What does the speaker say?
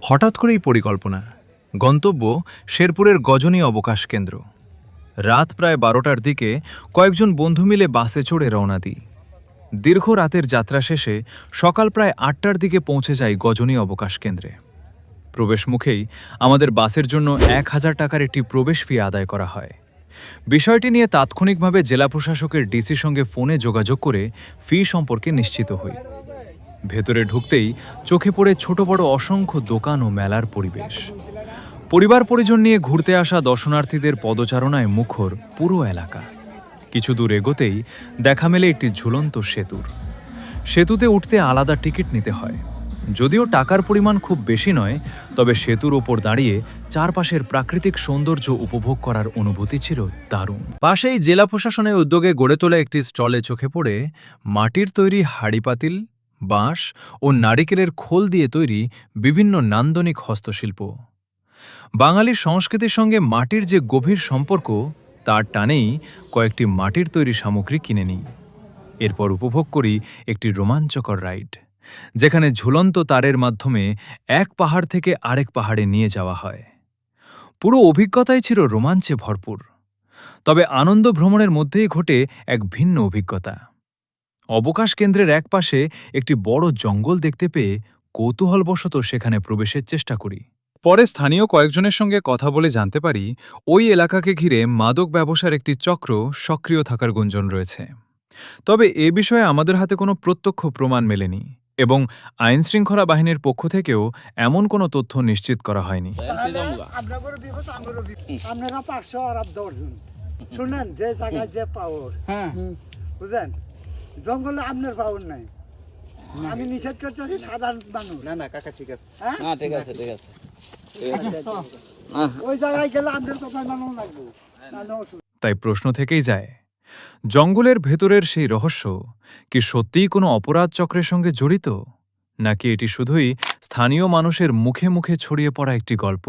হঠাৎ করেই পরিকল্পনা। গন্তব্য শেরপুরের গজনী অবকাশ কেন্দ্র। রাত প্রায় 12টার দিকে কয়েকজন বন্ধু মিলে বাসে চড়ে রওনা দিই। দীর্ঘ রাতের যাত্রা শেষে সকাল প্রায় 8টার দিকে পৌঁছে যাই গজনী অবকাশ কেন্দ্রে। প্রবেশ মুখেই আমাদের বাসের জন্য 1000 টাকার একটি প্রবেশ ফি আদায় করা হয়। বিষয়টি নিয়ে তাৎক্ষণিকভাবে জেলা প্রশাসকের ডিসির সঙ্গে ফোনে যোগাযোগ করে ফি সম্পর্কে নিশ্চিত হই। ভেতরে ঢুকতেই চোখে পড়ে ছোট বড় অসংখ্য দোকান ও মেলার পরিবেশ। পরিবার পরিজন নিয়ে ঘুরতে আসা দর্শনার্থীদের পদচারণায় মুখর পুরো এলাকা। কিছু দূর এগোতেই দেখা মেলে একটি ঝুলন্ত সেতুর। সেতুতে উঠতে আলাদা টিকিট নিতে হয়। যদিও টাকার পরিমাণ খুব বেশি নয়, তবে সেতুর ওপর দাঁড়িয়ে চারপাশের প্রাকৃতিক সৌন্দর্য উপভোগ করার অনুভূতি ছিল দারুণ। পাশেই জেলা প্রশাসনের উদ্যোগে গড়ে তোলা একটি স্টলে চোখে পড়ে মাটির তৈরি হাঁড়িপাতিল, বাঁশ ও নারিকেলের খোল দিয়ে তৈরি বিভিন্ন নান্দনিক হস্তশিল্প। বাঙালির সংস্কৃতির সঙ্গে মাটির যে গভীর সম্পর্ক, তার টানেই কয়েকটি মাটির তৈরি সামগ্রী কিনে নিই। এরপর উপভোগ করি একটি রোমাঞ্চকর রাইড, যেখানে ঝুলন্ত তারের মাধ্যমে এক পাহাড় থেকে আরেক পাহাড়ে নিয়ে যাওয়া হয়। পুরো অভিজ্ঞতাই ছিল রোমাঞ্চে ভরপুর। তবে আনন্দ ভ্রমণের মধ্যেই ঘটে এক ভিন্ন অভিজ্ঞতা। অবকাশ কেন্দ্রের একপাশে একটি বড় জঙ্গল দেখতে পেয়ে কৌতূহলবশত সেখানে প্রবেশের চেষ্টা করি। পরে স্থানীয় কয়েকজনের সঙ্গে কথা বলে জানতে পারি, ওই এলাকাকে ঘিরে মাদক ব্যবসার একটি চক্র সক্রিয় থাকার গুঞ্জন রয়েছে। তবে এ বিষয়ে আমাদের হাতে কোনো প্রত্যক্ষ প্রমাণ মেলেনি এবং আইনশৃঙ্খলা বাহিনীর পক্ষ থেকেও এমন কোনো তথ্য নিশ্চিত করা হয়নি। আপনারা 500 আর 10 জন শুনেন, যে জায়গায় যে পাওয়ার, বুঝলেন, জঙ্গলে আপনার পাওয়ার নাই। আমি নিষেধ করতেছি সাধারণ মানুষ। না কাকা ঠিক আছে। না ঠিক আছে ঠিক আছে। ওই জায়গায় গেলে আপনার কথা মানো লাগবে। তাই প্রশ্ন থেকেই যায়, জঙ্গলের ভেতরের সেই রহস্য কি সত্যিই কোনো অপরাধ চক্রের সঙ্গে জড়িত, নাকি এটি শুধুই স্থানীয় মানুষের মুখে মুখে ছড়িয়ে পড়া একটি গল্প?